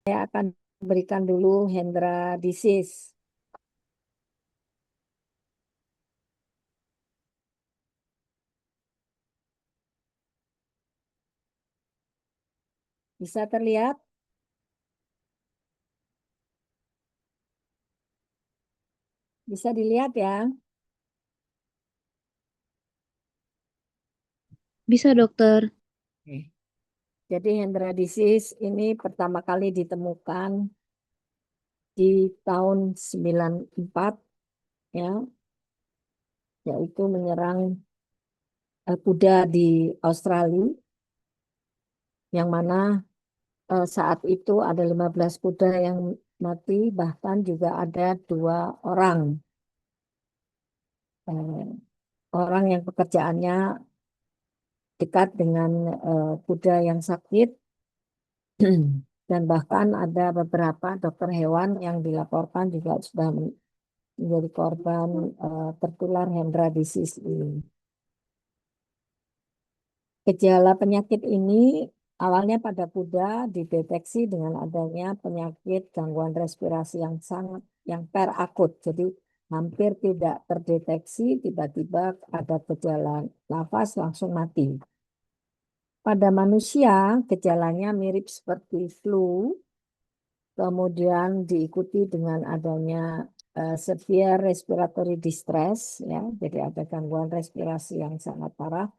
Saya akan berikan dulu Hendra disease. Bisa terlihat? Bisa dilihat ya. Bisa, dokter. Oke. Jadi Hendra disease ini pertama kali ditemukan di tahun 94 ya, yaitu menyerang kuda di Australia yang mana saat itu ada 15 kuda yang mati, bahkan juga ada 2 orang orang yang pekerjaannya dekat dengan kuda yang sakit. Dan bahkan ada beberapa dokter hewan yang dilaporkan juga sudah menjadi korban tertular Hendra disease ini. Gejala penyakit ini awalnya pada kuda dideteksi dengan adanya penyakit gangguan respirasi yang perakut. Jadi hampir tidak terdeteksi, tiba-tiba ada gejala nafas langsung mati. Pada manusia gejalanya mirip seperti flu, kemudian diikuti dengan adanya severe respiratory distress, ya, jadi ada gangguan respirasi yang sangat parah,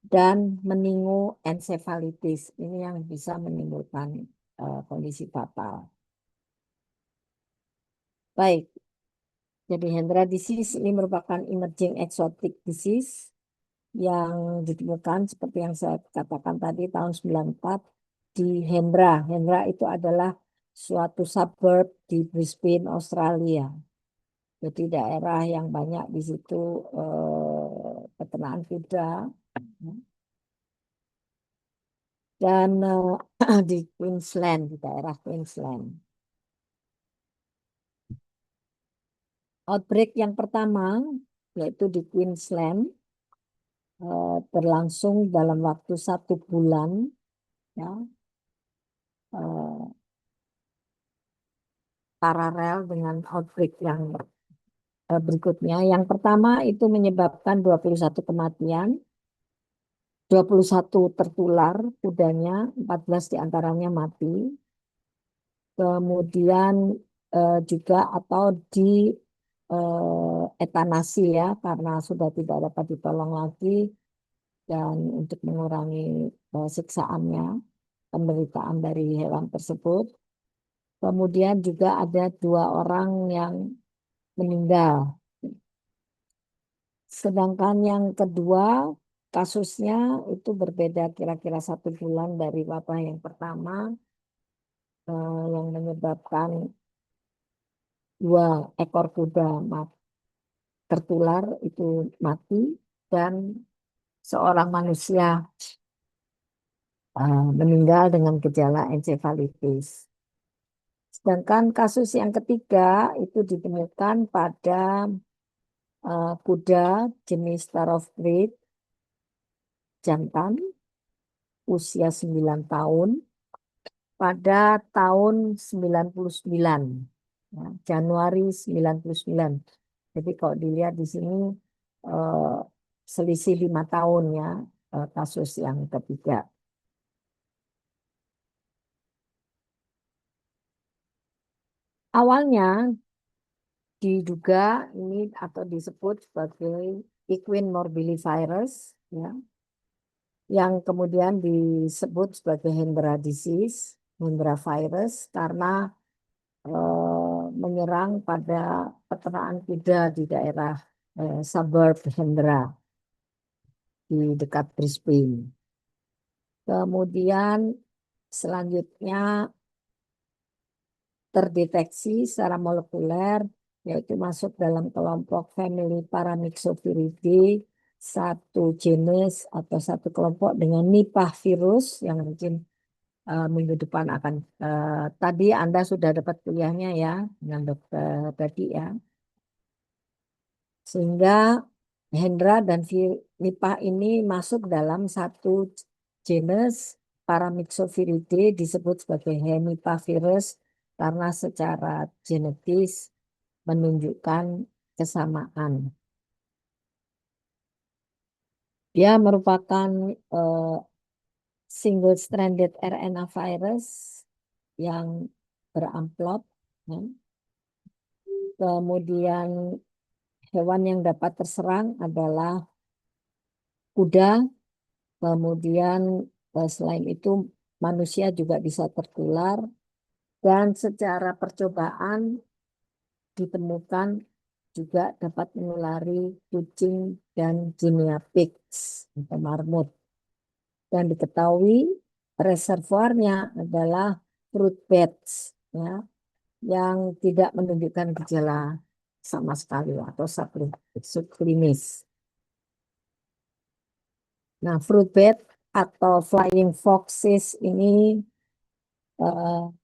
dan meningoencephalitis. Ini yang bisa menimbulkan kondisi fatal. Baik, jadi Hendra disease ini merupakan emerging exotic disease yang ditemukan seperti yang saya katakan tadi tahun 94 di Hendra. Hendra itu adalah suatu suburb di Brisbane, Australia. Jadi daerah yang banyak di situ peternakan kuda dan di Queensland, di daerah Queensland. Outbreak yang pertama yaitu di Queensland berlangsung dalam waktu 1 bulan, ya, eh, paralel dengan outbreak yang berikutnya. Yang pertama itu menyebabkan 21 kematian, 21 tertular kudanya, 14 diantaranya mati. Kemudian juga atau di etanasi ya, karena sudah tidak dapat ditolong lagi dan untuk mengurangi siksaannya, penderitaan dari hewan tersebut. Kemudian juga ada 2 orang yang meninggal. Sedangkan yang kedua kasusnya itu berbeda kira-kira 1 bulan dari wabah yang pertama, yang menyebabkan 2 ekor kuda tertular itu mati dan seorang manusia meninggal dengan gejala encefalitis. Sedangkan kasus yang ketiga itu ditemukan pada kuda jenis Thoroughbred jantan usia 9 tahun pada tahun 99, ya, Januari 99. Jadi kalau dilihat di sini eh, selisih 5 tahun ya, kasus yang ketiga. Awalnya diduga ini atau disebut sebagai equine morbillivirus, ya, yang kemudian disebut sebagai Hendra disease, Hendra virus karena menyerang pada peternakan kuda di daerah suburb Hendra di dekat Brisbane. Kemudian selanjutnya terdeteksi secara molekuler, yaitu masuk dalam kelompok famili Paramyxoviridae, satu jenis atau satu kelompok dengan Nipah virus yang mungkin minggu depan akan tadi Anda sudah dapat kuliahnya ya dengan dokter tadi ya. Sehingga Hendra dan Nipah ini masuk dalam satu jenis Paramyxoviridae disebut sebagai hemipavirus karena secara genetis menunjukkan kesamaan. Dia merupakan single-stranded RNA virus yang beramplop. Ya. Kemudian hewan yang dapat terserang adalah kuda. Kemudian selain itu manusia juga bisa tertular. Dan secara percobaan ditemukan juga dapat menulari kucing dan guinea pigs atau marmut. Dan diketahui reservoirnya adalah fruit bats, ya, yang tidak menunjukkan gejala sama sekali atau subklinis. Nah, fruit bat atau flying foxes ini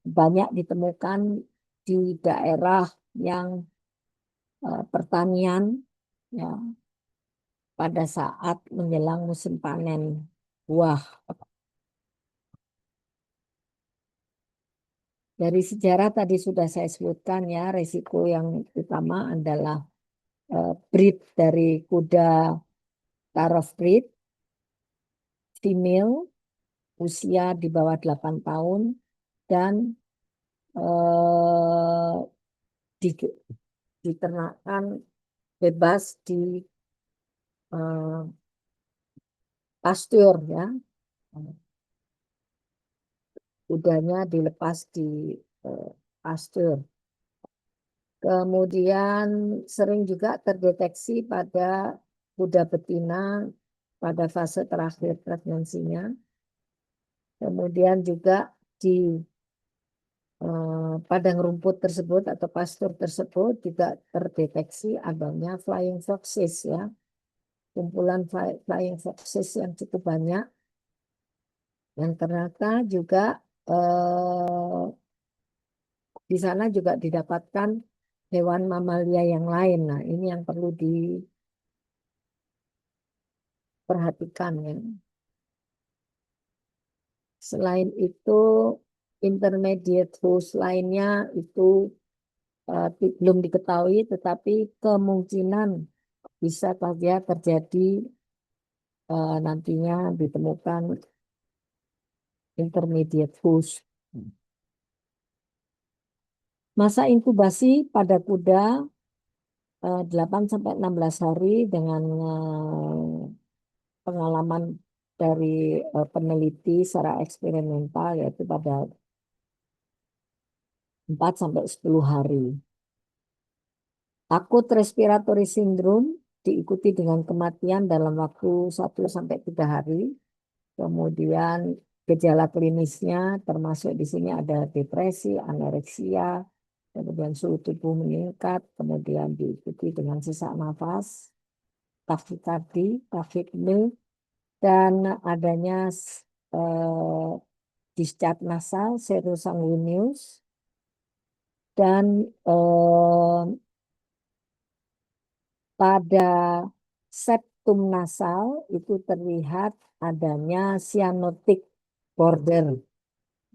banyak ditemukan di daerah yang pertanian, ya, pada saat menjelang musim panen buah. Dari sejarah tadi sudah saya sebutkan, ya, resiko yang utama adalah breed dari kuda Thoroughbred female usia di bawah 8 tahun dan diternakan bebas di pastur, ya. Kudanya dilepas di pastur. Kemudian sering juga terdeteksi pada kuda betina pada fase terakhir pregnansinya. Kemudian juga di padang rumput tersebut atau pastur tersebut juga terdeteksi adanya flying foxes, ya. Kumpulan flying foxes yang cukup banyak. Yang ternyata juga di sana juga didapatkan hewan mamalia yang lain. Nah, ini yang perlu diperhatikan, ya. Selain itu, intermediate host lainnya itu belum diketahui, tetapi kemungkinan bisa saja terjadi nantinya ditemukan intermediate host. Masa inkubasi pada kuda 8-16 hari dengan pengalaman dari peneliti secara eksperimental, yaitu pada 4-10 hari. Akut respiratory syndrome diikuti dengan kematian dalam waktu 1-3 hari. Kemudian gejala klinisnya termasuk di sini ada depresi, anoreksia, kemudian suhu tubuh meningkat, kemudian diikuti dengan sesak nafas, takikardi, tachypnea, dan adanya discharge nasal, serosanguineus, dan pada septum nasal itu terlihat adanya cyanotic border,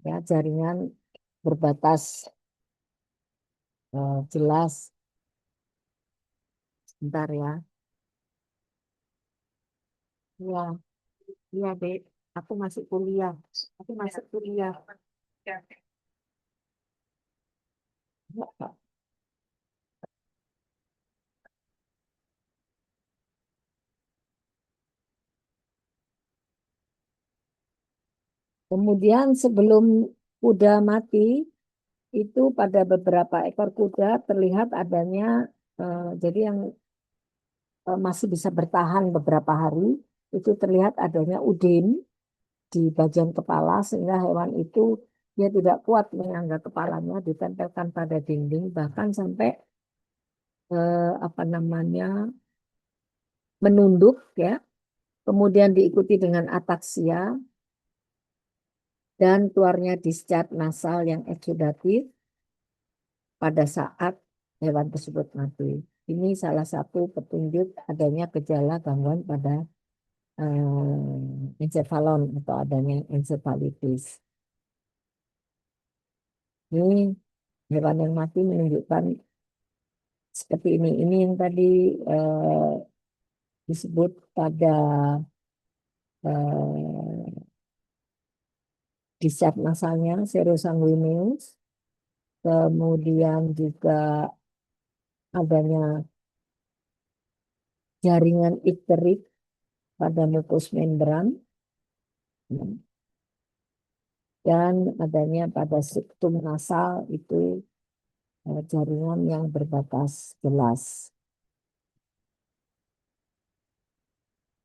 ya, jaringan berbatas jelas. Sebentar, ya. Ya, iya, Dek. Aku masih kuliah. Aku masih kuliah. Ya, Kak. Kemudian sebelum kuda mati, itu pada beberapa ekor kuda terlihat adanya, jadi yang masih bisa bertahan beberapa hari, itu terlihat adanya udin di bagian kepala, sehingga hewan itu dia tidak kuat menyangga kepalanya, ditempelkan pada dinding, bahkan sampai apa namanya menunduk, ya. Kemudian diikuti dengan ataksia dan keluarnya discharge nasal yang eksudatif pada saat hewan tersebut mati. Ini salah satu petunjuk adanya gejala gangguan pada encefalon atau adanya encephalitis. Ini hewan yang mati menunjukkan seperti ini. Ini yang tadi eh, disebut pada eh, discharge nasalnya serosanguineus, kemudian juga adanya jaringan ikterik pada mukus membran, dan adanya pada septum nasal itu jaringan yang berbatas jelas.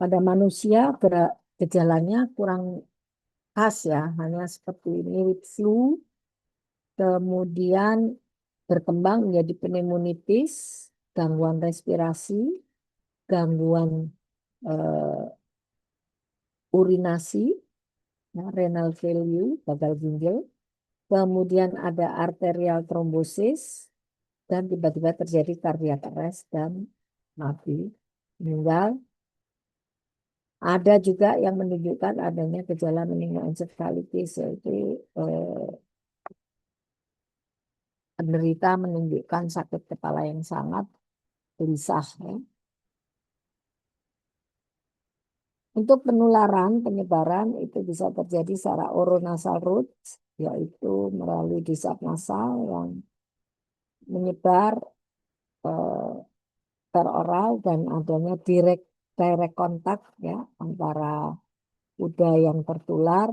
Pada manusia gejalanya kurang khas ya, hanya seperti mirip flu, kemudian berkembang menjadi pneumonitis, gangguan respirasi, gangguan eh, urinasi, ya, renal failure, gagal ginjal, kemudian ada arterial trombosis, dan tiba-tiba terjadi cardiac arrest dan mati, meninggal. Ada juga yang menunjukkan adanya gejala meningoencephalitis, yaitu penderita menunjukkan sakit kepala yang sangat gelisah. Ya. Untuk penularan, penyebaran itu bisa terjadi secara oronasal route, yaitu melalui disap nasal yang menyebar eh, peroral dan adanya direct direct kontak ya antara kuda yang tertular,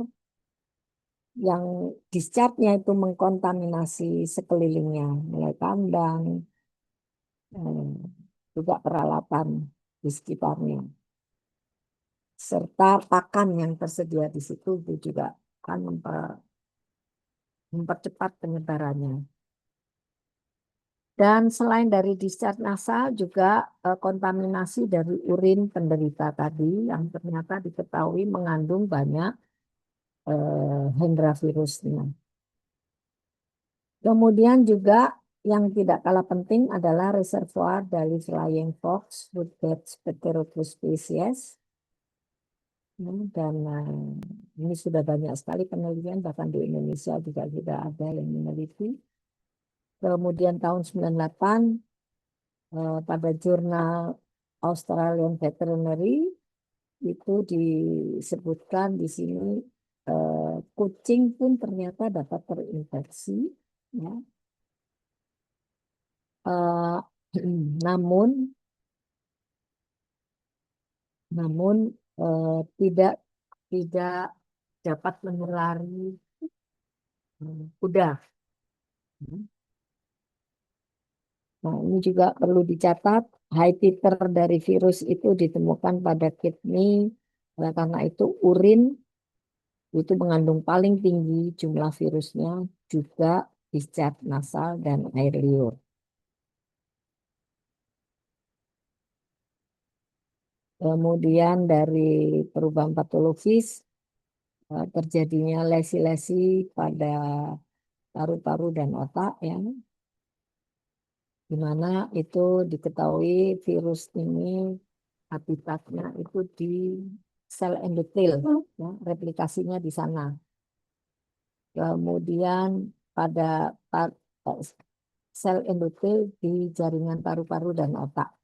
yang discharge-nya itu mengkontaminasi sekelilingnya, mulai kandang, eh, juga peralatan di sekitarnya, serta pakan yang tersedia di situ itu juga akan mempercepat penyebarannya. Dan selain dari discharge nasal juga kontaminasi dari urin penderita tadi yang ternyata diketahui mengandung banyak Hendra virusnya. Kemudian juga yang tidak kalah penting adalah reservoir dari flying fox, Woodbirds pteropus species. Dan ini sudah banyak sekali penelitian, bahkan di Indonesia juga sudah ada yang meneliti. Kemudian tahun 98 pada jurnal Australian Veterinary itu disebutkan di sini kucing pun ternyata dapat terinfeksi. Ya. Eh, namun namun tidak tidak dapat menulari kuda. Nah, ini juga perlu dicatat, high titer dari virus itu ditemukan pada kidney, oleh karena itu urin itu mengandung paling tinggi jumlah virusnya, juga discharge nasal dan air liur. Kemudian dari perubahan patologis, terjadinya lesi-lesi pada paru-paru dan otak, ya, di mana itu diketahui virus ini habitatnya itu di sel endotel, ya, replikasinya di sana. Kemudian pada sel endotel di jaringan paru-paru dan otak.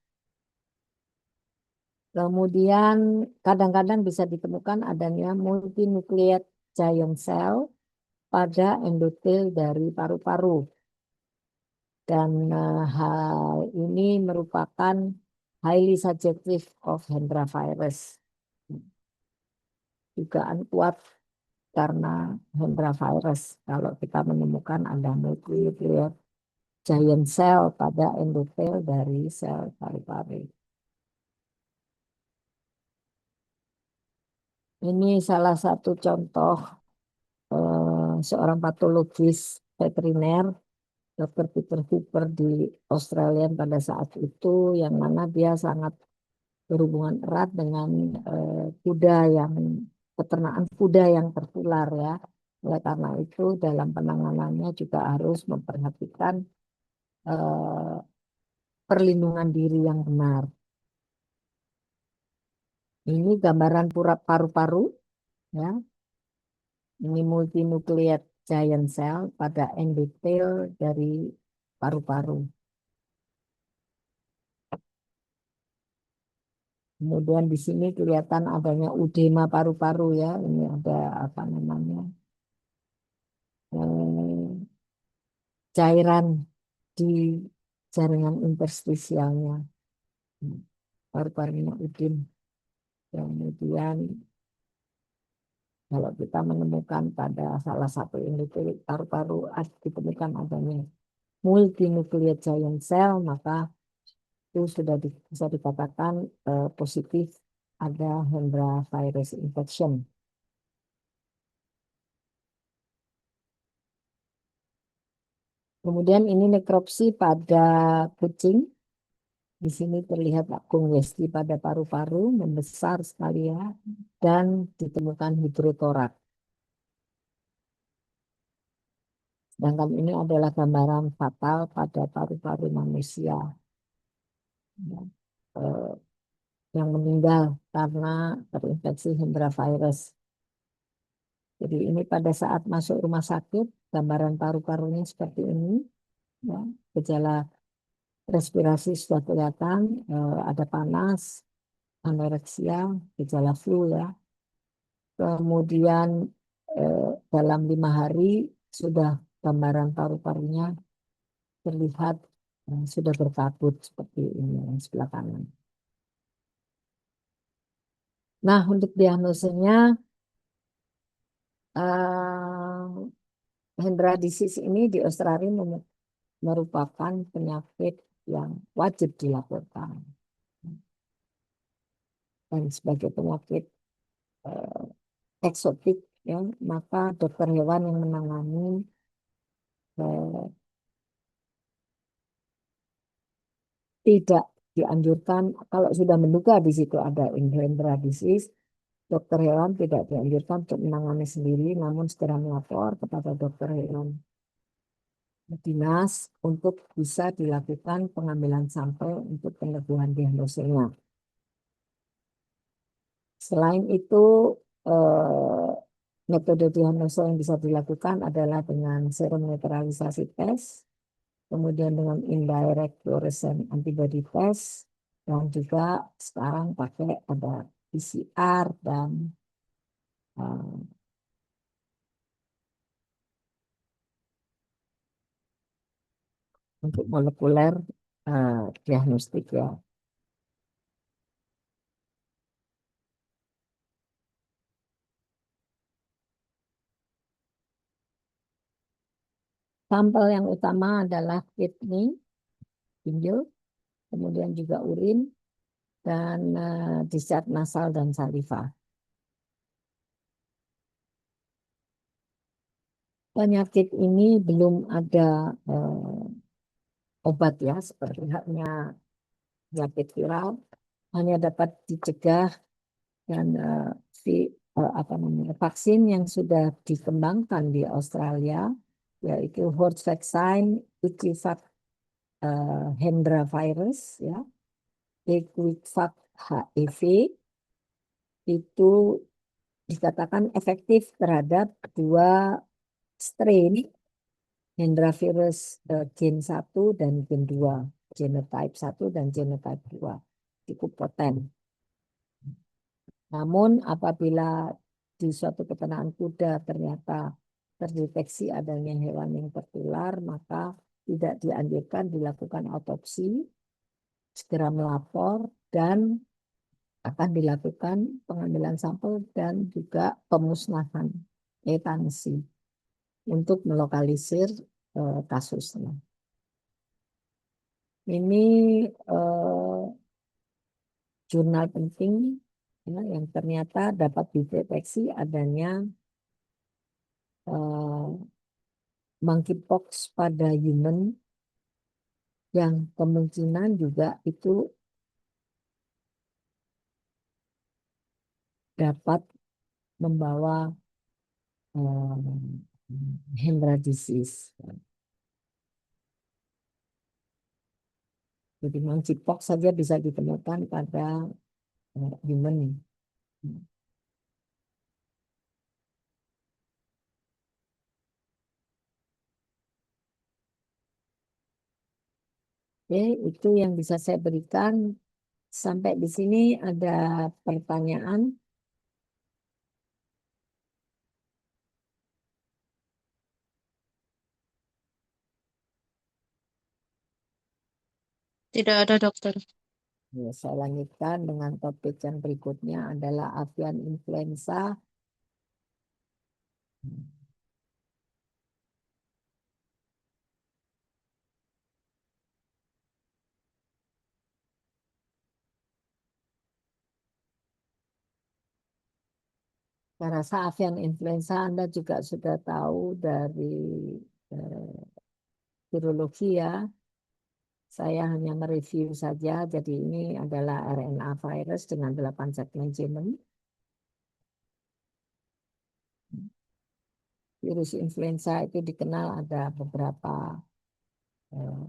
Kemudian kadang-kadang bisa ditemukan adanya multinucleate giant cell pada endotel dari paru-paru. Dan hal ini merupakan highly suggestive of Hendra virus. Dugaan kuat karena Hendra virus kalau kita menemukan ada multinucleate giant cell pada endotel dari sel paru-paru. Ini salah satu contoh seorang patologis veteriner, Dr. Peter Hooper di Australia pada saat itu, yang mana dia sangat berhubungan erat dengan kuda yang peternakan kuda yang tertular ya. Oleh karena itu dalam penanganannya juga harus memperhatikan perlindungan diri yang benar. Ini gambaran paru-paru, ya. Ini multinucleate giant cell pada endotel dari paru-paru. Kemudian di sini kelihatan adanya udema paru-paru, ya. Ini ada apa namanya, eh, cairan di jaringan interstisialnya. Paru-parunya udem. Kemudian kalau kita menemukan pada salah satu individu paru-paru ditemukan adanya multinucleate giant cell, maka itu sudah bisa dikatakan positif ada Hendra virus infection. Kemudian ini nekropsi pada kucing. Di sini terlihat akung Westi pada paru-paru membesar sekali, ya, dan ditemukan hidrotorak. Sedangkan ini adalah gambaran fatal pada paru-paru manusia, ya, eh, yang meninggal karena terinfeksi Hendra virus. Jadi ini pada saat masuk rumah sakit, gambaran paru-parunya seperti ini, ya. Gejala respirasi sudah kelihatan, ada panas, anoreksia, gejala flu, ya. Kemudian dalam 5 hari sudah gambaran paru-parunya terlihat sudah berkabut seperti ini yang sebelah kanan. Nah, untuk diagnosenya Hendra disease ini di Australia merupakan penyakit yang wajib dilaporkan dan sebagai penyakit eh, eksotik, ya, maka dokter hewan yang menangani eh, tidak dianjurkan kalau sudah menduga di situ ada Hendra disease, dokter hewan tidak dianjurkan untuk menangani sendiri, namun segera melapor kepada dokter hewan dinas untuk bisa dilakukan pengambilan sampel untuk peneguhan diagnosisnya. Selain itu, eh, metode diagnosa yang bisa dilakukan adalah dengan serum netralisasi tes, kemudian dengan indirect fluorescent antibody test, dan juga sekarang pakai ada PCR dan eh, untuk molekuler diagnostik, ya. Sampel yang utama adalah kidney, ginjal, kemudian juga urin, dan discharge nasal dan saliva. Penyakit ini belum ada obat, ya, seperti halnya penyakit viral, hanya dapat dicegah dan apa namanya, vaksin yang sudah dikembangkan di Australia yaitu horse vaccine, Equifax Hendra virus, ya, Equifax HEV, itu dikatakan efektif terhadap 2 strain Hendra virus gen 1 dan gen 2, genotype 1 dan genotype 2, cukup poten. Namun apabila di suatu peternakan kuda ternyata terdeteksi adanya hewan yang tertular, maka tidak dianjurkan dilakukan autopsi, segera melapor, dan akan dilakukan pengambilan sampel dan juga pemusnahan, eutanasi, untuk melokalisir kasusnya. Ini eh, jurnal penting, ya, yang ternyata dapat dideteksi adanya monkeypox pada human, yang kemungkinan juga itu dapat membawa Hendra disease. Jadi monkeypox saja bisa ditemukan pada human. Oke, itu yang bisa saya berikan. Sampai di sini ada pertanyaan. Tidak ada dokter. Ya, saya lanjutkan dengan topik yang berikutnya adalah avian influenza. Saya rasa avian influenza Anda juga sudah tahu dari eh, virologi ya. Saya hanya mereview saja. Jadi ini adalah RNA virus dengan 8 segmen genom. Virus influenza itu dikenal ada beberapa eh,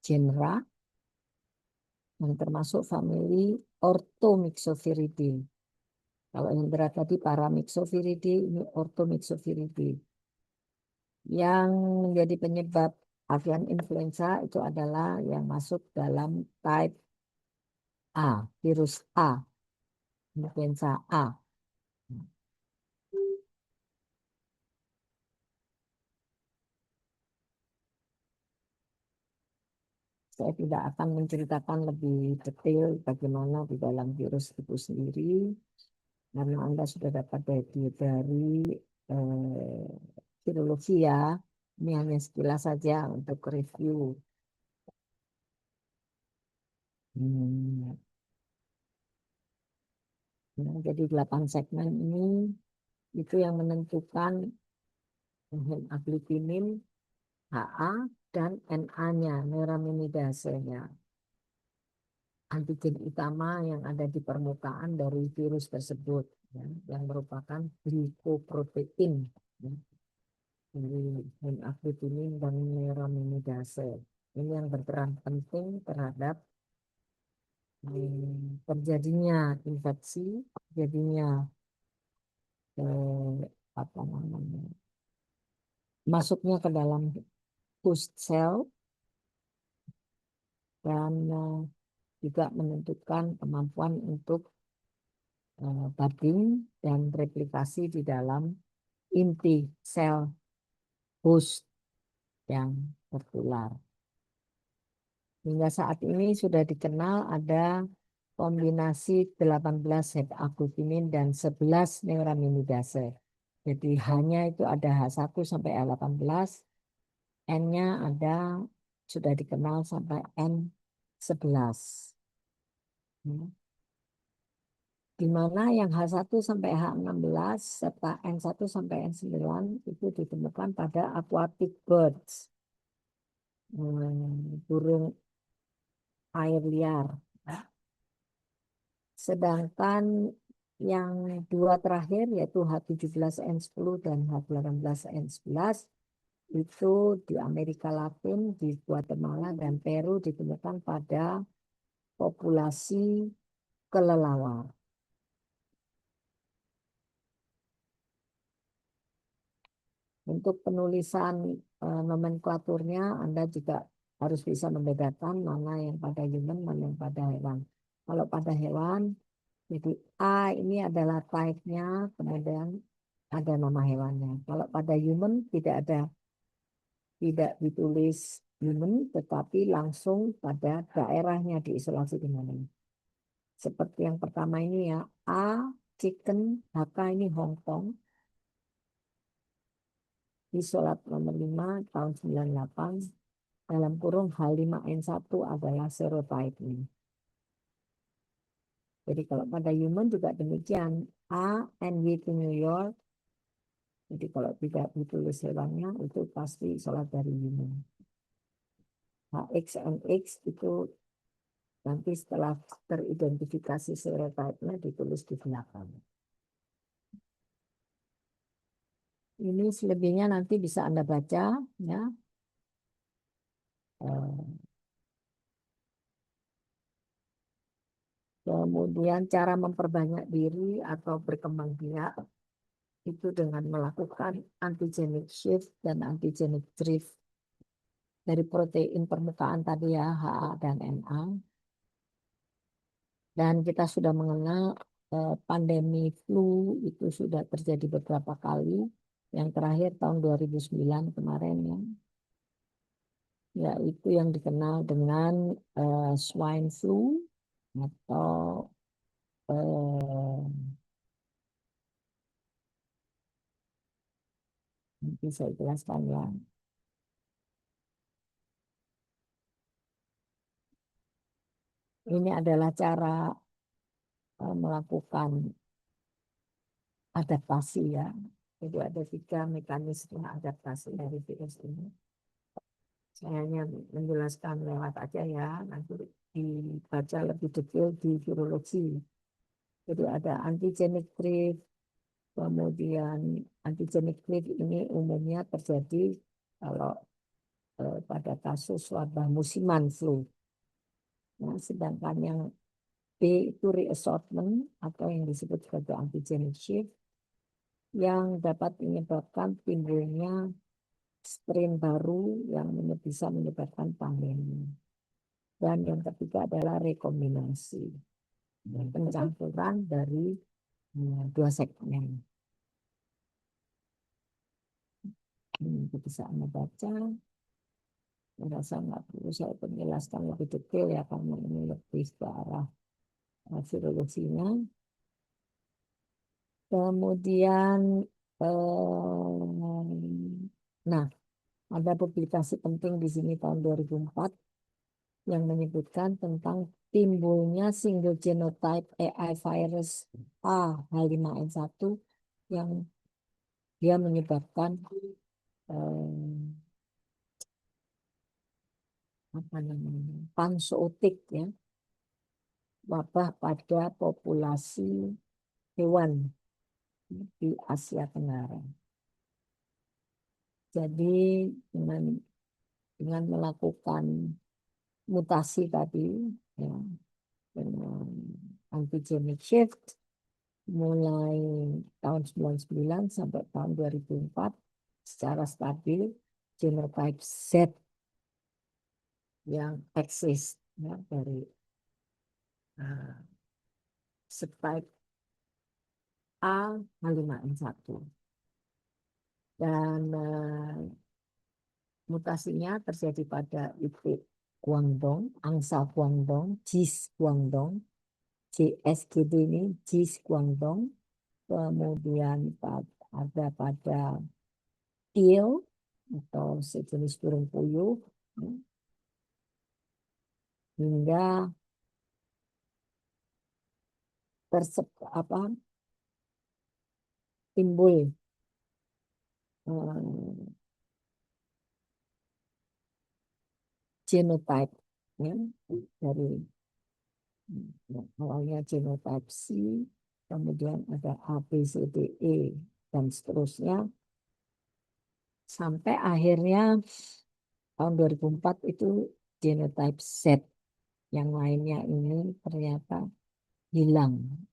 genera yang termasuk famili Orthomyxoviridae. Kalau yang berat tadi Paramyxoviridae, ini Orthomyxoviridae. Yang menjadi penyebab avian influenza itu adalah yang masuk dalam type A, virus A, influenza A. Saya tidak akan menceritakan lebih detail bagaimana di dalam virus itu sendiri, karena Anda sudah dapat dari virologi ya. Ini hanya sekilas saja untuk review. Hmm. Nah, jadi 8 segmen ini itu yang menentukan agglutinin, HA, dan NA-nya, neuraminidase-nya. Antigen utama yang ada di permukaan dari virus tersebut, ya, yang merupakan glikoprotein, ya, dari agglutinin dan neuraminidase. Ini yang berperan penting terhadap terjadinya infeksi, terjadinya apa namanya, masuknya ke dalam host cell, dan juga menentukan kemampuan untuk budding dan replikasi di dalam inti sel host yang tertular. Hingga saat ini sudah dikenal ada kombinasi 18 hepagglutinin dan 11 neuraminidase. Jadi hanya itu ada H1 sampai H18, N-nya ada sudah dikenal sampai N11. Di mana yang H1 sampai H16 serta N1 sampai N9 itu ditemukan pada aquatic birds, burung air liar. Sedangkan yang dua terakhir yaitu H17N10 dan H18N11 itu di Amerika Latin, di Guatemala dan Peru ditemukan pada populasi kelelawar. Untuk penulisan nomenklaturnya Anda juga harus bisa membedakan mana yang pada human, mana yang pada hewan. Kalau pada hewan, jadi A ini adalah type-nya, kemudian ada nama hewannya. Kalau pada human tidak ditulis human, tetapi langsung pada daerahnya diisolasi di mana. Seperti yang pertama ini ya, A chicken, HK ini Hong Kong, isolat nomor 5 tahun 98, dalam kurung H5N1 adalah serotype ini. Jadi kalau pada human juga demikian, A NY to New York. Jadi kalau tidak ditulis hewannya itu pasti isolat dari human. HXNX itu nanti setelah teridentifikasi serotype-nya ditulis di belakang. Ini selebihnya nanti bisa Anda baca ya. Kemudian cara memperbanyak diri atau berkembang biak itu dengan melakukan antigenic shift dan antigenic drift dari protein permukaan tadi ya, HA dan NA. Dan kita sudah mengenal pandemi flu itu sudah terjadi beberapa kali. Yang terakhir tahun 2009 kemarin ya. Yaitu yang dikenal dengan swine flu atau eh, nanti saya jelaskan ya. Ini adalah cara melakukan adaptasi ya. Jadi ada 3 mekanisme adaptasi dari virus ini. Saya hanya menjelaskan lewat aja ya, nanti dibaca lebih detail di virologi. Jadi ada antigenic drift, kemudian antigenic drift ini umumnya terjadi kalau pada kasus wabah musiman flu. Nah, sedangkan yang B itu reassortment atau yang disebut sebagai antigenic shift yang dapat menyebabkan timbulnya strain baru yang bisa menyebabkan pandemi. Dan yang ketiga adalah rekombinasi, pencampuran dari 2 segmen. Ini bisa Anda baca. Saya rasa nggak perlu saya penjelaskan lebih detail ya, karena ini lebih ke arah virologinya. Kemudian, nah, ada publikasi penting di sini tahun 2004 yang menyebutkan tentang timbulnya single genotype AI virus A H5N1 yang dia menyebabkan apa namanya pansootik ya, wabah pada populasi hewan di Asia Tenggara. Jadi dengan melakukan mutasi tadi ya, dengan antigenic shift mulai tahun 99 sampai tahun 2004 secara stabil genotype Z yang eksis ya, dari subtype A H5N1 dan mutasinya terjadi pada IP Guangdong, angsa Guangdong, JIS Guangdong, JSGD ini JIS Guangdong, kemudian ada pada teal atau sejenis burung puyuh hingga timbul genotype ya, dari awalnya genotype C, kemudian ada A, B, C, D, E, dan seterusnya. Sampai akhirnya tahun 2004 itu genotype Z. Yang lainnya ini ternyata hilang.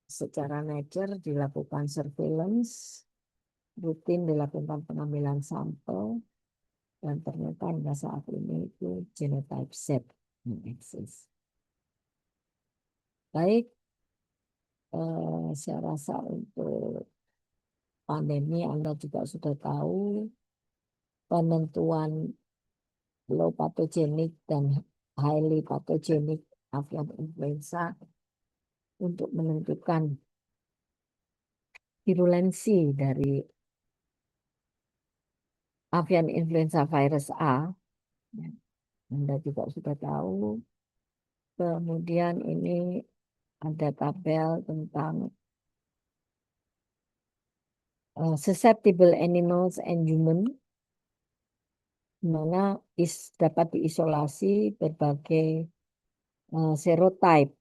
Secara nature dilakukan surveillance, rutin dilakukan pengambilan sampel, dan ternyata hingga saat ini itu genotype Z yang eksis. Baik, saya rasa untuk pandemi Anda juga sudah tahu penentuan low pathogenic dan highly pathogenic avian influenza untuk menentukan virulensi dari avian influenza virus A. Anda juga sudah tahu. Kemudian ini ada tabel tentang susceptible animals and human, di mana dapat diisolasi berbagai serotype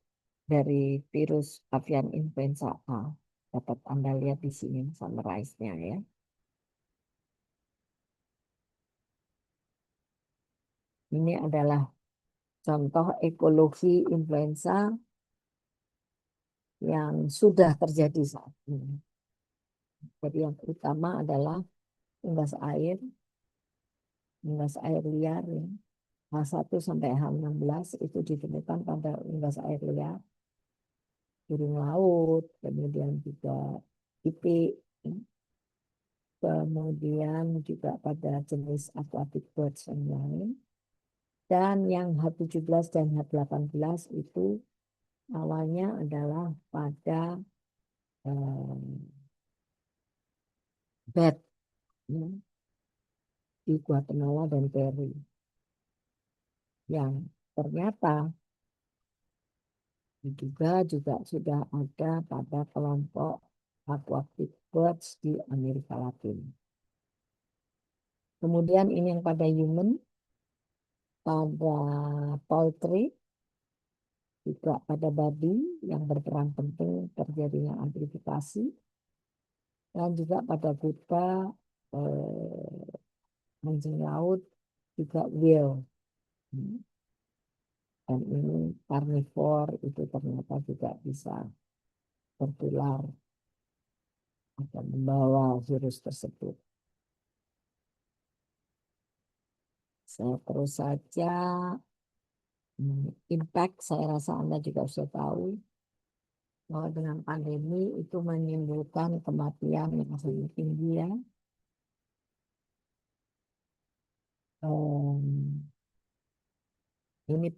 dari virus avian influenza A. Dapat Anda lihat di sini summarize-nya ya. Ini adalah contoh ekologi influenza yang sudah terjadi saat ini. Jadi yang utama adalah unggas air liar ya. H1 sampai H16 itu ditemukan pada unggas air liar, burung laut, kemudian juga itik, ya. Kemudian juga pada jenis aquatic birds yang lain. Dan yang H17 dan H18 itu awalnya adalah pada bat ya, di Guatemala dan Peru yang ternyata diduga juga sudah ada pada kelompok aquatic birds di Amerika Latin. Kemudian ini yang pada human, pada poultry, juga pada babi yang berperan penting terjadinya amplifikasi, dan juga pada kuta, anjing laut, juga whale. Dan ini karnivor itu ternyata juga bisa tertular atau membawa virus tersebut. Saya terus saja, impact saya rasa Anda juga sudah tahu bahwa dengan pandemi itu menimbulkan kematian yang sangat tinggi ya. Ini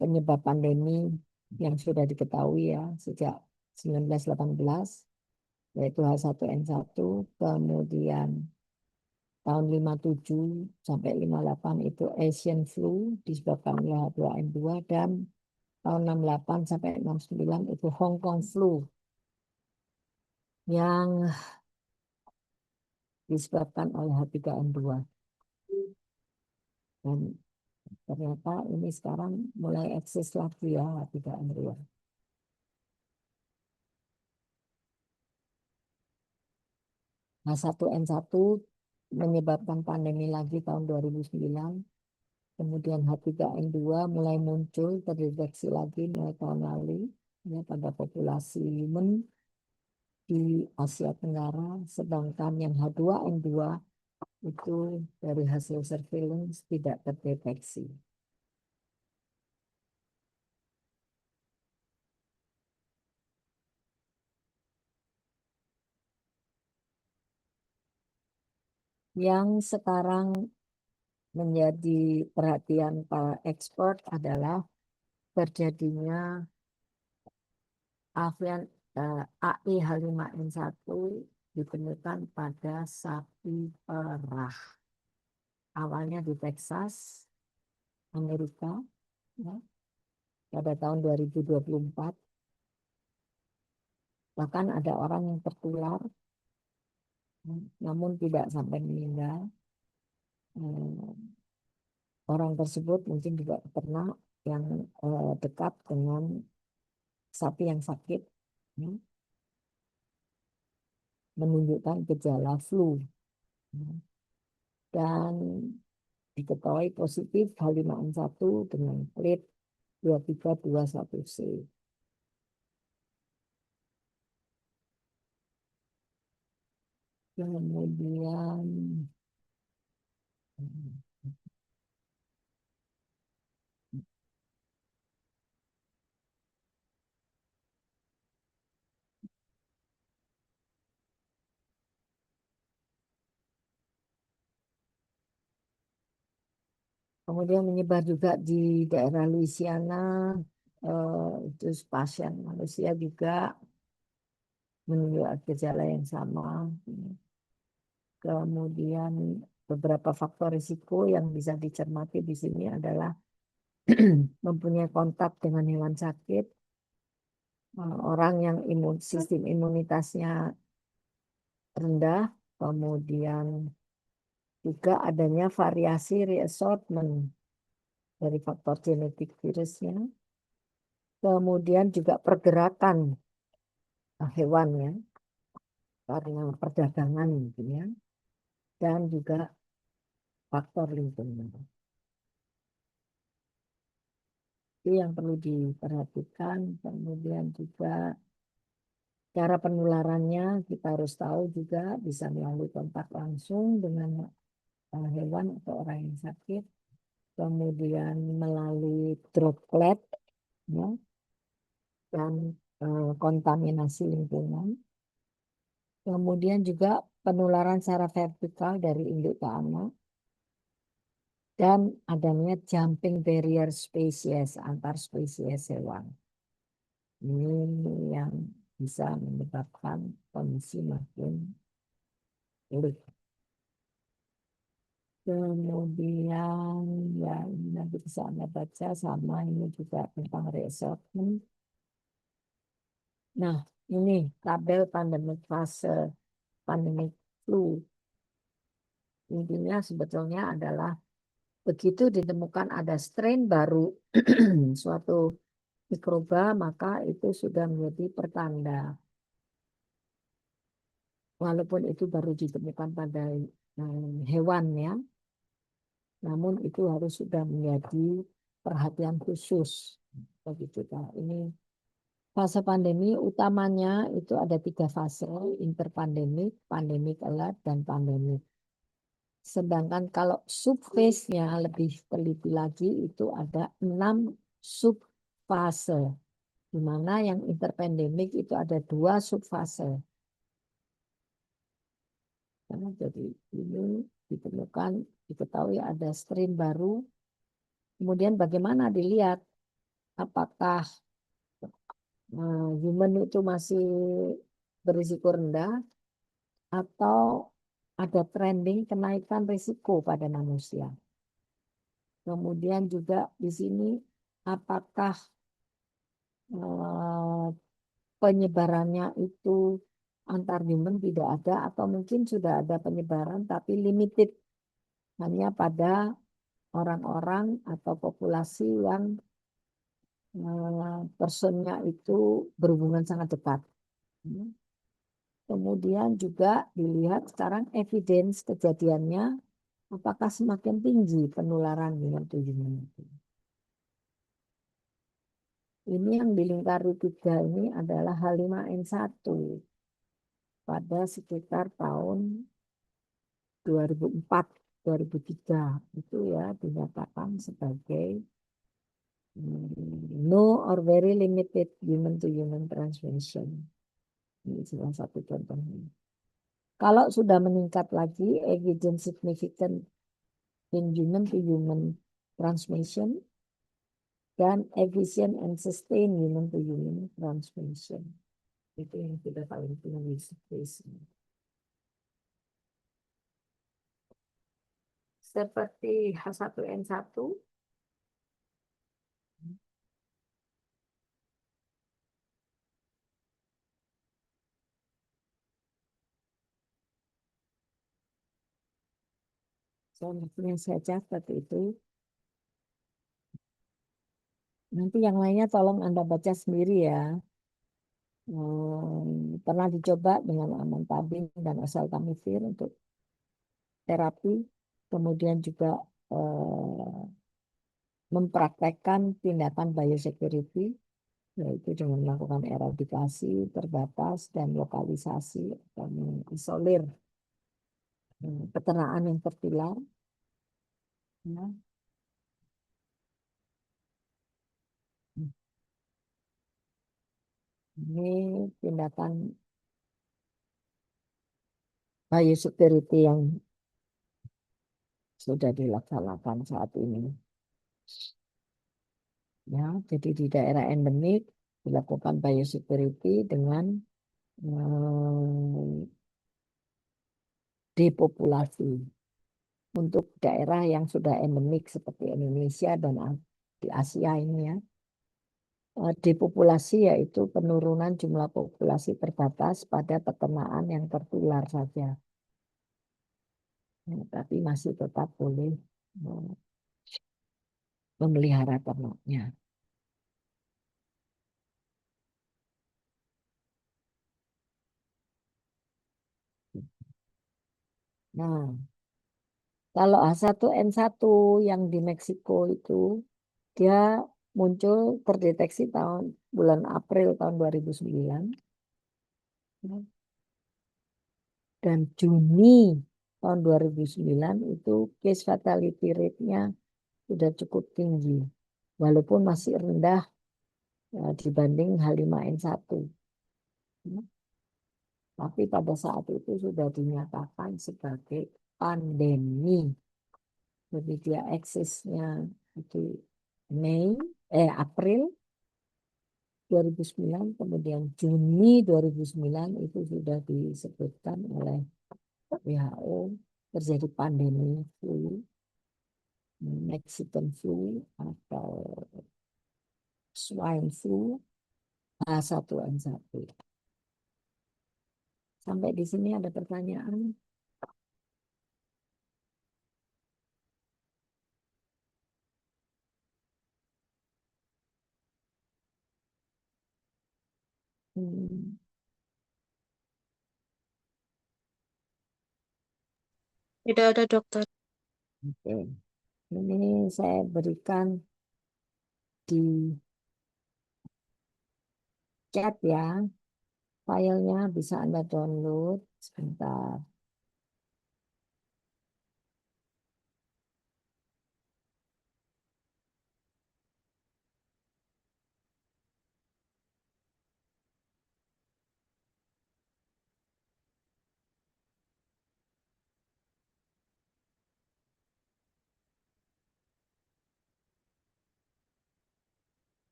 penyebab pandemi yang sudah diketahui ya sejak 1918, yaitu H1N1, kemudian tahun 57 sampai 58 itu Asian flu disebabkan oleh H2N2, dan tahun 68 sampai 69 itu Hong Kong flu yang disebabkan oleh H3N2. Dan ternyata ini sekarang mulai eksis lagi ya H3N2. H1N1 menyebabkan pandemi lagi tahun 2009. Kemudian H3N2 mulai muncul, terdeteksi lagi mulai tahun lalu ya, pada populasi human di Asia Tenggara. Sedangkan yang H2N2 itu dari hasil surveillance tidak terdeteksi. Yang sekarang menjadi perhatian para expert adalah terjadinya avian AI H5N1 ditemukan pada sapi perah. Awalnya di Texas, Amerika, ya, pada tahun 2024. Bahkan ada orang yang tertular, namun tidak sampai meninggal. Orang tersebut mungkin juga pernah yang dekat dengan sapi yang sakit, ya, menunjukkan gejala flu, ya. Dan diketahui positif H5N1 dengan plate 2321C. Kemudian kemudian menyebar juga di daerah Louisiana, itu pasien manusia juga menunjukkan gejala yang sama. Kemudian beberapa faktor risiko yang bisa dicermati di sini adalah mempunyai kontak dengan hewan sakit, orang yang sistem imunitasnya rendah, kemudian juga adanya variasi reassortment dari faktor genetik virusnya, kemudian juga pergerakan hewannya karena perdagangan gitu ya, dan juga faktor lingkungan. Itu yang perlu diperhatikan. Kemudian juga cara penularannya kita harus tahu juga bisa melalui kontak langsung dengan hewan atau orang yang sakit. Kemudian melalui droplet ya, dan kontaminasi lingkungan. Kemudian juga penularan secara vertikal dari induk ke anak dan adanya jumping barrier spesies antar spesies hewan. Ini yang bisa menyebabkan kondisi makin sulit. Kemudian ya ini nanti bisa Anda baca sama ini juga tentang reassortment. Nah, ini tabel pandemic fase pandemic flu. Intinya sebetulnya adalah begitu ditemukan ada strain baru suatu mikroba, maka itu sudah menjadi pertanda. Walaupun itu baru ditemukan pada hewan ya, namun itu harus sudah menjadi perhatian khusus. Begitu, Pak. Ini fase pandemi utamanya itu ada 3 fase, interpandemik, pandemic alert, dan pandemik. Sedangkan kalau subfase-nya lebih teliti lagi itu ada 6 subfase, di mana yang interpandemik itu ada 2 subfase. Nah, jadi ini ditemukan, diketahui ada strain baru. Kemudian bagaimana dilihat apakah human itu masih berisiko rendah atau ada trending kenaikan risiko pada manusia. Kemudian juga di sini apakah penyebarannya itu antar human tidak ada atau mungkin sudah ada penyebaran tapi limited hanya pada orang-orang atau populasi yang personnya itu berhubungan sangat dekat. Kemudian juga dilihat sekarang evidence kejadiannya apakah semakin tinggi penularan human to human itu. Ini yang dilingkari 3 ini adalah H5N1 pada sekitar tahun 2004, 2003 itu ya dinyatakan sebagai no or very limited human to human transmission. Ini salah satu contohnya. Kalau sudah meningkat lagi evidence significant in human to human transmission dan efficient and sustained human to human transmission. Itu yang kita paling tinggi seperti H1N1 yang saya catat itu. Nanti yang lainnya tolong Anda baca sendiri ya. Pernah dicoba dengan amantadin dan oseltamivir untuk terapi. Kemudian juga mempraktekkan tindakan biosecurity, yaitu dengan melakukan eradikasi terbatas dan lokalisasi atau mengisolir peternakan yang tertular. Ya. Ini tindakan biosecurity yang sudah dilaksanakan saat ini. Ya, jadi di daerah endemik dilakukan biosecurity dengan depopulasi. Untuk daerah yang sudah endemik seperti Indonesia dan di Asia ini ya, depopulasi yaitu penurunan jumlah populasi terbatas pada peternakan yang tertular saja. Ya, tapi masih tetap boleh memelihara ternaknya. Nah, kalau H1N1 yang di Meksiko itu dia muncul terdeteksi bulan April tahun 2009 dan Juni tahun 2009 itu case fatality rate-nya sudah cukup tinggi walaupun masih rendah dibanding H5N1. Tapi pada saat itu sudah dinyatakan sebagai pandemi. Jadi dia eksisnya itu April 2009, kemudian Juni 2009 itu sudah disebutkan oleh WHO terjadi pandemi flu, Mexican flu atau swine flu H1N1. Sampai di sini ada pertanyaan? Hmm, Tidak ada dokter. oke. Ini saya berikan di chat ya. Filenya bisa Anda download sebentar.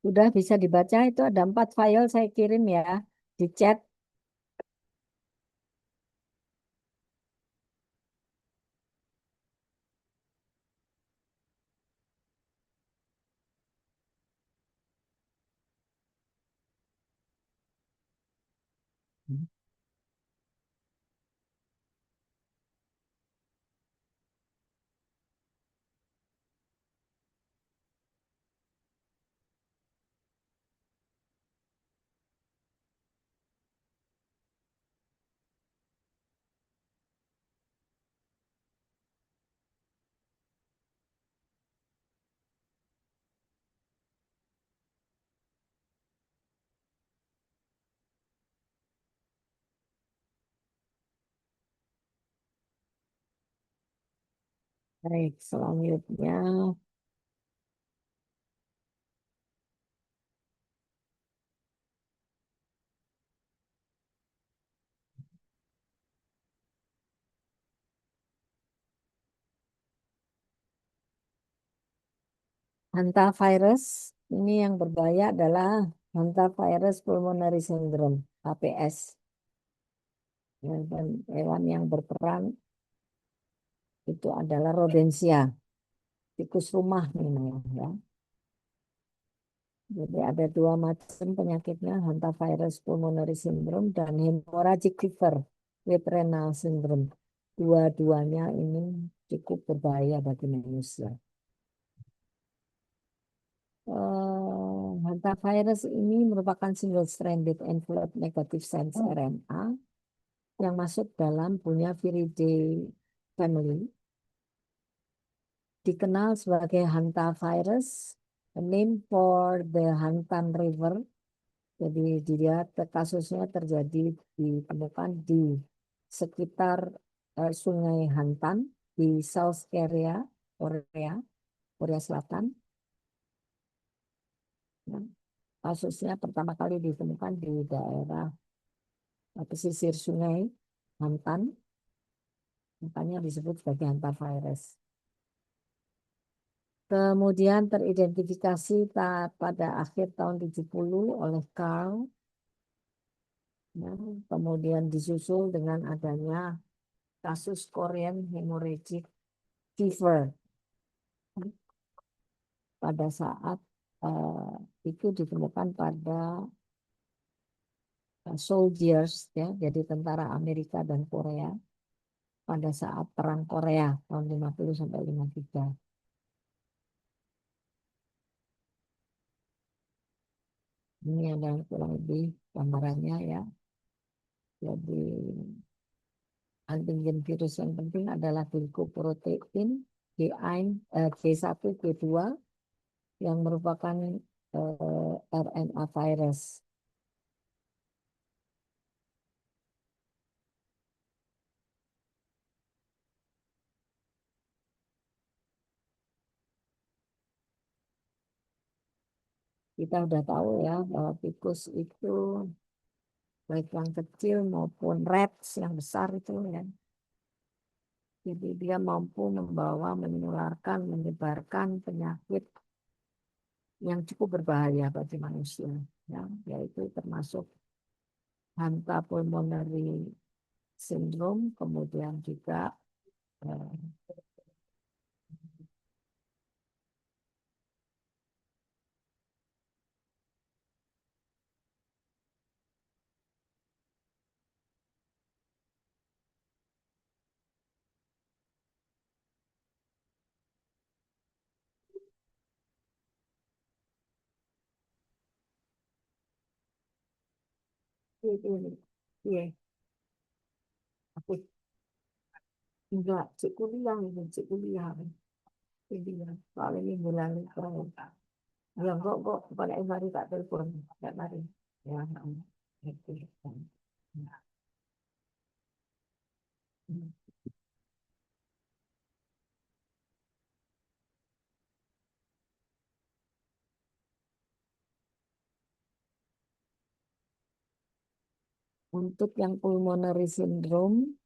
Sudah bisa dibaca, itu ada 4 file saya kirim ya di chat. Baik, selanjutnya hantavirus. Ini yang berbahaya adalah hantavirus pulmonary syndrome (HPS). Dan hewan yang berperan itu adalah rodensia, tikus rumah namanya ya. Jadi ada 2 macam penyakitnya, hantavirus pulmonary syndrome dan hemorrhagic fever with renal syndrome. Dua-duanya ini cukup berbahaya bagi manusia. Hantavirus ini merupakan single-stranded enveloped negative sense RNA yang masuk dalam punya Viridae family. Dikenal sebagai hantavirus, a name for the Hantan River. Jadi dia kasusnya ditemukan di sekitar Sungai Hantan di South Korea, Korea Selatan. Ya. Kasusnya pertama kali ditemukan di daerah pesisir Sungai Hantan, makanya disebut sebagai hantavirus. Kemudian teridentifikasi pada akhir tahun 70 oleh Carl. Ya, kemudian disusul dengan adanya kasus Korean hemorrhagic fever pada saat itu ditemukan pada soldiers, ya, jadi tentara Amerika dan Korea pada saat Perang Korea tahun 50 sampai 53. Ini adalah kurang lebih gambarannya, ya. Jadi antigen virus yang penting adalah glycoprotein G1, G2 yang merupakan RNA virus. Kita sudah tahu ya bahwa tikus itu baik yang kecil maupun rats yang besar itu, ya. Jadi dia mampu membawa, menularkan, menyebarkan penyakit yang cukup berbahaya bagi manusia, ya, yaitu termasuk Hanta pulmonary syndrome, kemudian juga eh, ini, iya, aku enggak, cik kuliah ini, cik kuliah ini, ya, soalnya minggu lalu ya kok pada mari tak telepon, tak mari, ya, itu. Untuk yang pulmonary syndrome,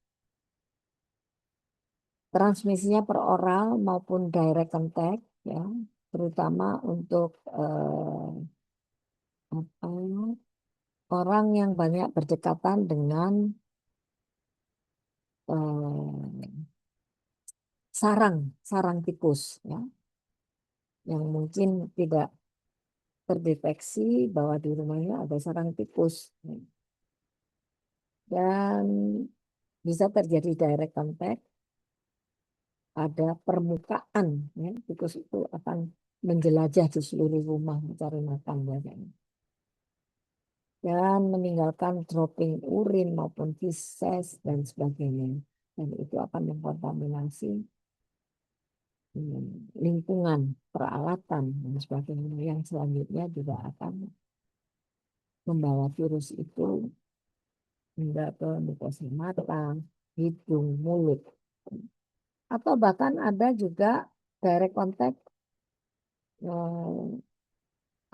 transmisinya per oral maupun direct contact, ya, terutama untuk apa, orang yang banyak berdekatan dengan eh, sarang sarang tikus, ya, yang mungkin tidak terdeteksi bahwa di rumahnya ada sarang tikus, ya. Dan bisa terjadi direct contact pada permukaan, ya. Tikus itu akan menjelajah di seluruh rumah mencari makan, ya, dan meninggalkan dropping urin maupun feses dan sebagainya. Dan itu akan mengkontaminasi lingkungan, peralatan, dan sebagainya, yang selanjutnya juga akan membawa virus itu hingga ke mukosa mata, hidung, mulut. Atau bahkan ada juga direct contact eh,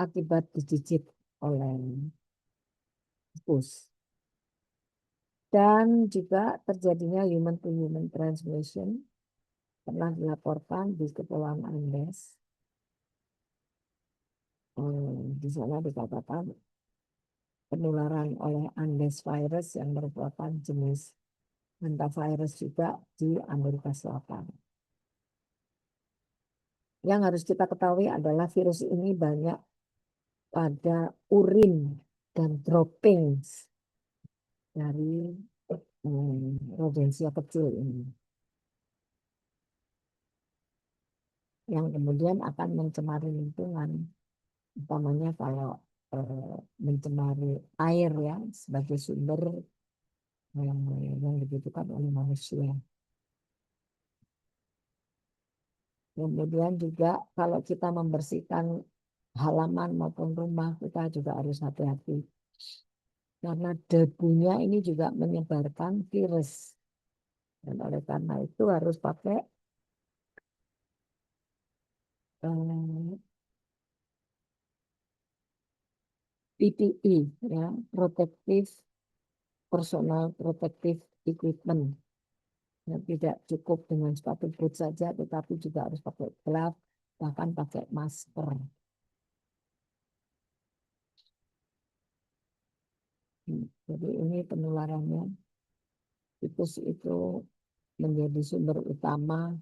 akibat digigit oleh tikus. Dan juga terjadinya human to human transmission pernah dilaporkan di Kepulauan Andes. Di sana dikatakan penularan oleh Andes virus yang merupakan jenis hantavirus juga di Amerika Selatan. Yang harus kita ketahui adalah virus ini banyak pada urin dan droppings dari rodensia kecil ini, yang kemudian akan mencemari lingkungan, utamanya kalau mencemari air, ya, sebagai sumber yang dibutuhkan oleh manusia. Kemudian juga kalau kita membersihkan halaman maupun rumah, kita juga harus hati-hati. Karena debunya ini juga menyebarkan virus. Dan oleh karena itu harus pakai eh, PPE, ya, protective personal protective equipment. Ya, tidak cukup dengan sepatu boot saja, tetapi juga harus pakai glove, bahkan pakai masker. Jadi ini penularannya, tikus itu menjadi sumber utama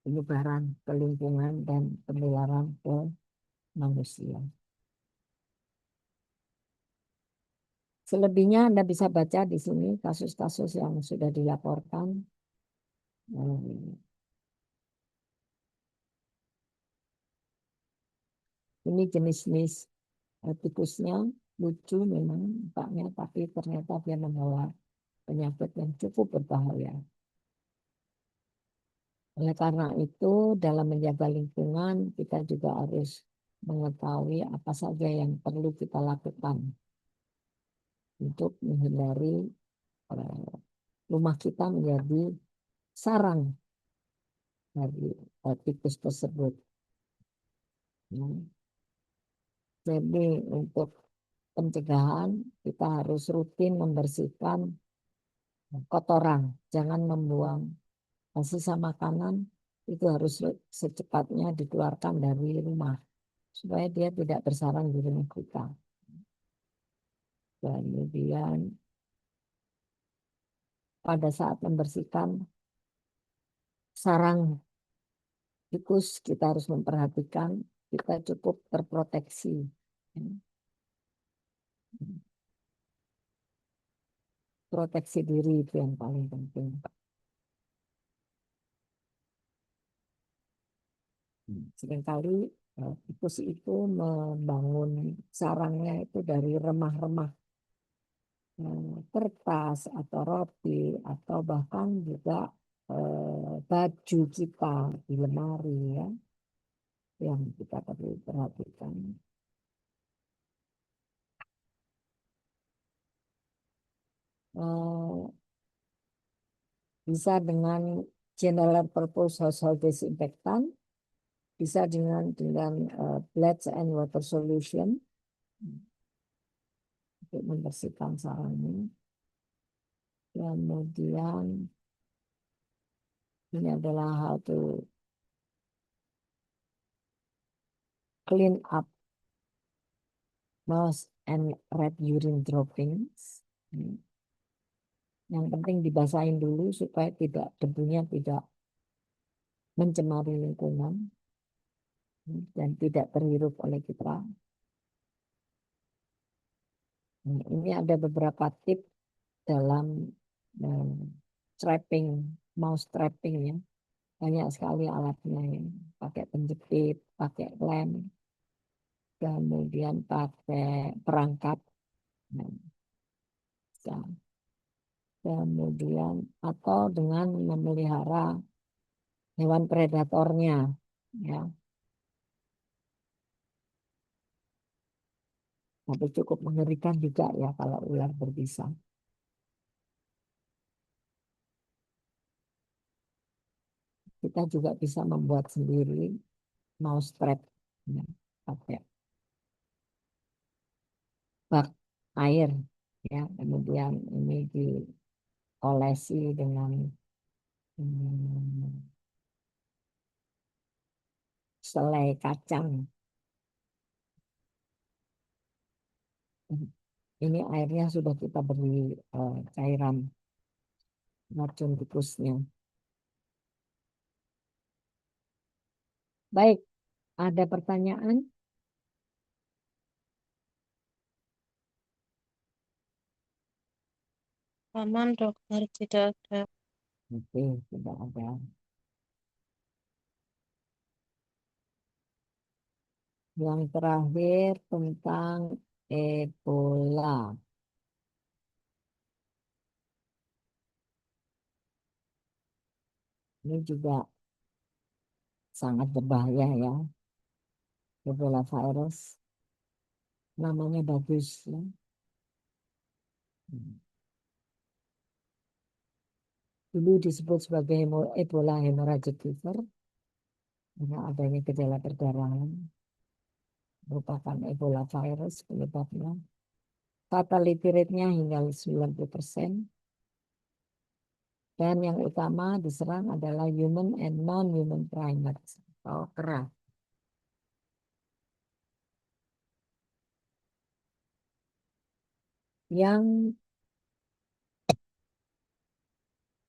penyebaran ke lingkungan dan penularan ke manusia. Selebihnya Anda bisa baca di sini kasus-kasus yang sudah dilaporkan. Ini jenis-jenis tikusnya lucu memang nampaknya, tapi ternyata dia membawa penyakit yang cukup berbahaya. Oleh karena itu, dalam menjaga lingkungan, kita juga harus mengetahui apa saja yang perlu kita lakukan untuk menghindari rumah kita menjadi sarang dari tikus tersebut. Jadi untuk pencegahan kita harus rutin membersihkan kotoran, jangan membuang sisa makanan, itu harus secepatnya dikeluarkan dari rumah supaya dia tidak bersarang di rumah kita. Kemudian pada saat membersihkan sarang tikus kita harus memperhatikan kita cukup terproteksi. Proteksi diri itu yang paling penting. Seringkali tikus itu membangun sarangnya itu dari remah-remah kertas atau roti atau bahkan juga baju kita di lemari ya, yang kita perlu perhatikan. Bisa dengan general purpose household disinfectant, bisa dengan bleach and water solution untuk membersihkan sarangnya. Kemudian ini adalah how to clean up mouse and rat urine droppings. Yang penting dibasahin dulu supaya debunya tidak mencemari lingkungan dan tidak terhirup oleh kita. Ini ada beberapa tips dalam trapping, mouse trapping ya. Banyak sekali alatnya ya. Pakai penjepit, pakai lem, kemudian pakai perangkap. Kemudian atau dengan memelihara hewan predatornya ya. Tapi cukup mengerikan juga ya kalau ular berbisa. Kita juga bisa membuat sendiri mouse trap ya, pakai bak air ya, kemudian ini diolesi dengan selai kacang. Ini airnya sudah kita beri cairan racun tikusnya. Baik, ada pertanyaan? Aman dokter, tidak ada. Oke, tidak ada. Yang terakhir tentang Ebola. Ini juga sangat berbahaya ya, Ebola virus. Namanya bagus ya. Dulu disebut sebagai Ebola hemorrhagic fever karena adanya gejala perdarahan, merupakan Ebola virus penyebabnya. Fatality rate-nya hingga 90%. Dan yang utama diserang adalah human and non-human primates atau kera. Yang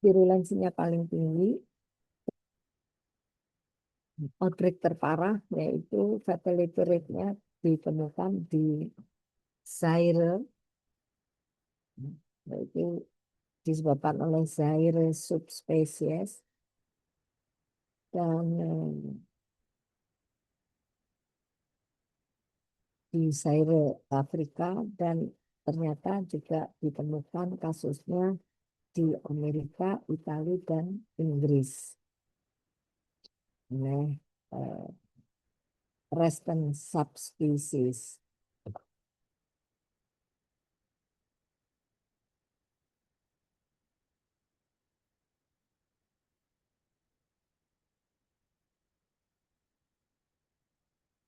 virulensinya paling tinggi, outbreak terparah yaitu fatality rate-nya ditemukan di Zaire, yaitu disebabkan oleh Zaire subspesies dan di Zaire Afrika dan ternyata juga ditemukan kasusnya di Amerika, Italia dan Inggris oleh eh, resistant subspecies.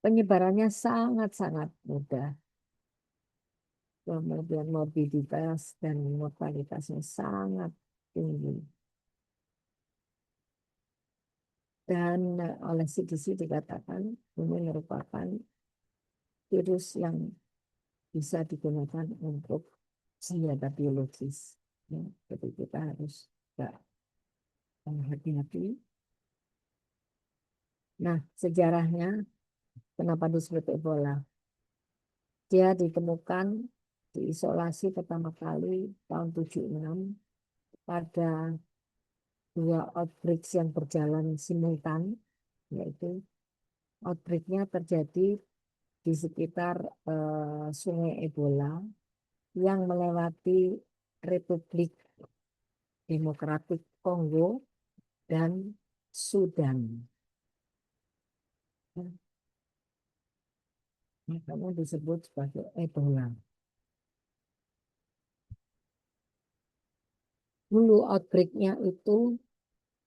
Penyebarannya sangat-sangat mudah. Kemudian morbiditas dan mortalitasnya sangat tinggi. Dan oleh CDC dikatakan ini merupakan virus yang bisa digunakan untuk senjata biologis. Ya, jadi kita harus juga hati-hati. Nah, sejarahnya kenapa disebut Ebola? Dia ditemukan diisolasi pertama kali tahun 76 pada dua outbreak yang berjalan simultan, yaitu outbreak-nya terjadi di sekitar Sungai Ebola yang melewati Republik Demokratik Kongo dan Sudan. Makanya disebut sebagai Ebola. Dulu outbreak-nya itu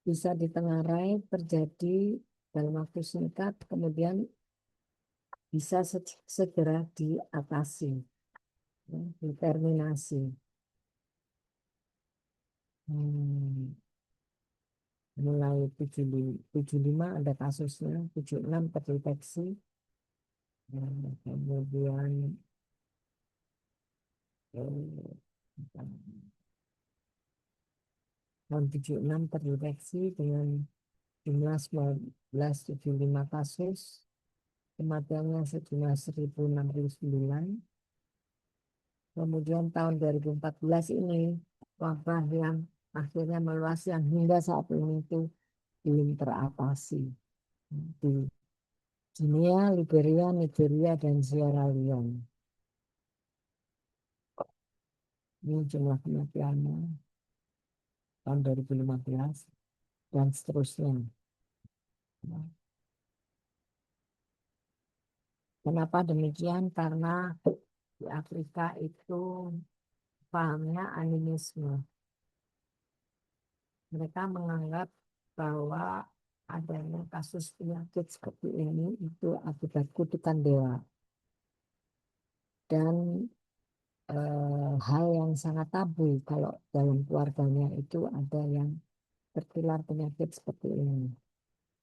bisa ditengarai terjadi dalam waktu singkat, kemudian bisa segera diatasi, ya, diterminasi. Hmm, mulai 75 ada kasusnya, 76 terdeteksi, kemudian tahun 76 terdeteksi dengan jumlah 1975 kasus, kematiannya sejumlah 1069. Kemudian tahun 2014 ini wabah yang akhirnya meluas yang hingga saat ini itu belum teratasi di Guinea, Liberia, Nigeria, dan Sierra Leone. Ini jumlah kematiannya tahun 2015 dan seterusnya. Kenapa demikian? Karena di Afrika itu pahamnya animisme. Mereka menganggap bahwa adanya kasus penyakit seperti ini itu akibat kutukan dewa. Dan hal yang sangat tabu kalau dalam keluarganya itu ada yang tertular penyakit seperti ini.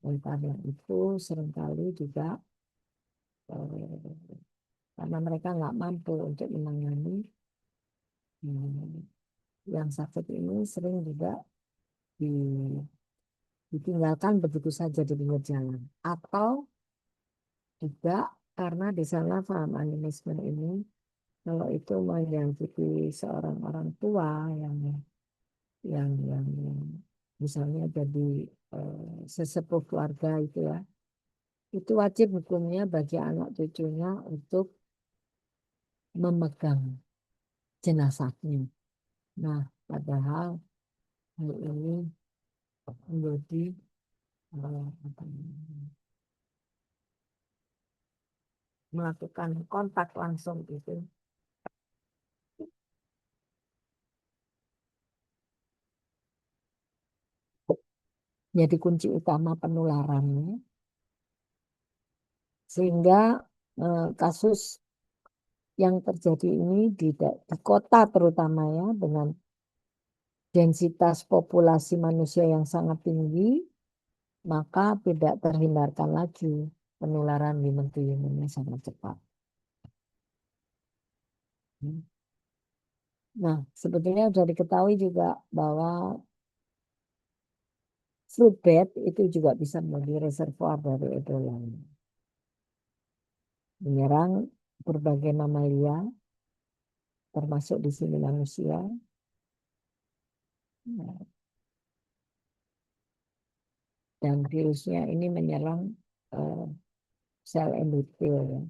Dan karena itu seringkali juga karena mereka nggak mampu untuk menangani yang sakit ini sering juga ditinggalkan begitu saja di pinggir jalan. Atau juga karena di sana paham animisme ini kalau itu menyangkut seorang orang tua yang misalnya jadi sesepuh keluarga itu ya, itu wajib hukumnya bagi anak cucunya untuk memegang jenazahnya. Nah, padahal hal ini menjadi melakukan kontak langsung itu jadi kunci utama penularannya, sehingga kasus yang terjadi ini di kota terutama ya dengan densitas populasi manusia yang sangat tinggi, maka tidak terhindarkan lagi penularan human to human yang sangat cepat. Nah, sebetulnya sudah diketahui juga bahwa fruit bat itu juga bisa menjadi reservoir dari Ebola, menyerang berbagai mamalia, termasuk di sini manusia. Nah, dan virusnya ini menyerang eh, sel endotel, ya.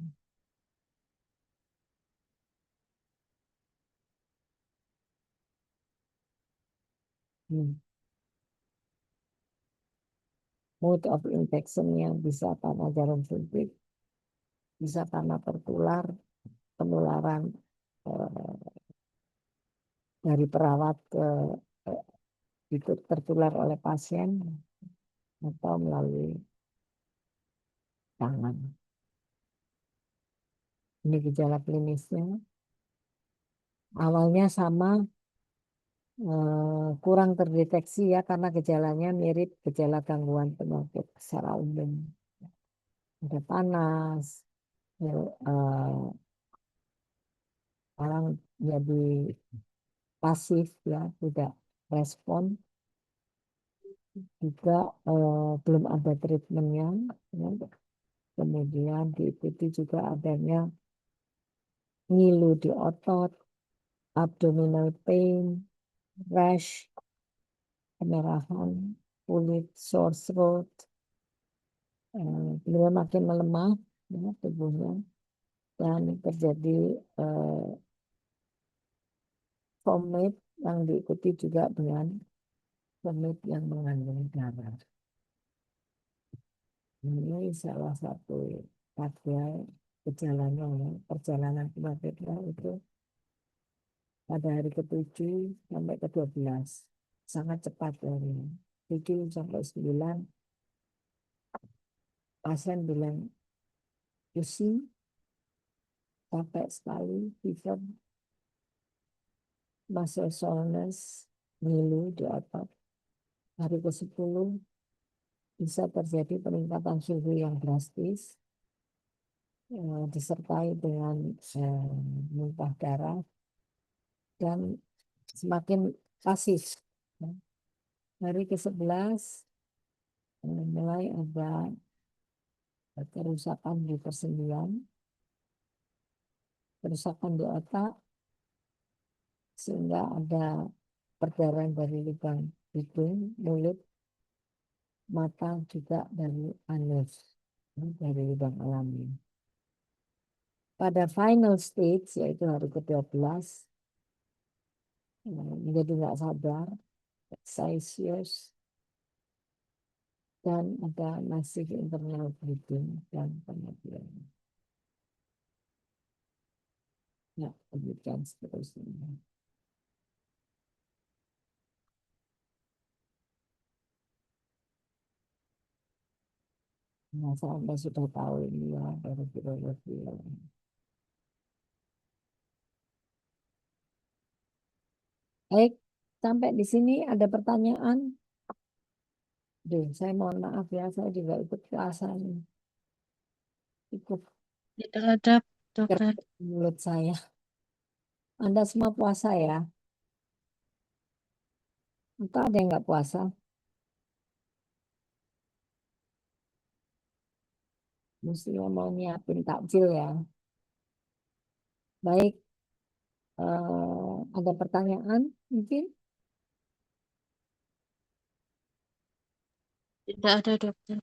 Hmm. Mode of infectionnya bisa karena jarum suntik, bisa karena penularan eh, dari perawat ke eh, itu tertular oleh pasien atau melalui tangan. Ini gejala klinisnya. Awalnya sama, kurang terdeteksi ya karena gejalanya mirip gejala gangguan penyakit secara umum. Ada panas, ya, orang jadi pasif ya, tidak respon. Juga belum ada treatmentnya. Ya. Kemudian diikuti juga adanya ngilu di otot, abdominal pain, rash, kemerahan, kulit, sore throat, beliau makin melemah ya, tubuhnya dan terjadi eh, vomit yang diikuti juga dengan vomit yang mengandung darah. Ini salah satu tanda gejalanya ya. Perjalanan kematian itu pada hari ke-7 sampai ke-12 sangat cepat ya. 7 sampai 9 pasien bilang pusing, capek sekali, fever, muscle soreness, ngilu di otot. Hari ke-10 bisa terjadi peningkatan suhu yang drastis, disertai dengan muntah darah dan semakin pasif. Hari ke-11 mulai ada kerusakan di persendian, kerusakan di otak, sehingga ada perdarahan dari lubang hidung, mulut, mata juga dari anus, dari lubang alami. Pada final stage, yaitu hari ke-12, menjadi nggak sadar, anxious, dan ada masih internal bleeding dan kematian. Ya, demikian seterusnya. Nah, saya sudah tahu ini ya dari virologi. Baik, sampai di sini ada pertanyaan. Duh, saya mohon maaf ya, saya juga ikut puasa nih. Ikut Tidak ada, dokter. keras mulut saya. Anda semua puasa ya? Atau ada yang nggak puasa? Mestinya mau nyiapin takjil ya. Baik, ada pertanyaan mungkin? Tidak ada, dokter.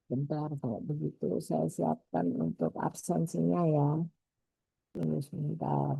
Bentar, kalau begitu saya siapkan untuk absensinya ya. Tunggu sebentar.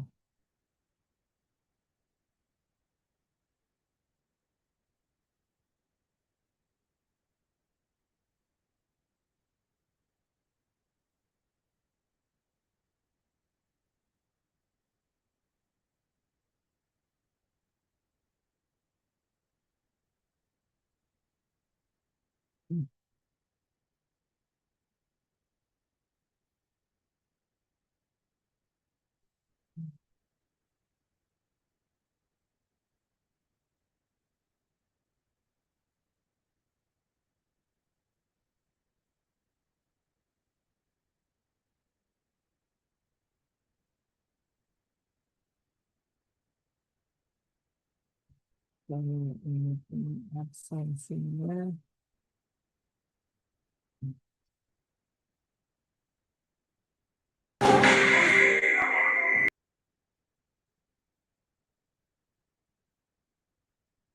ini absensinya.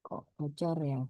Kok bocor ya?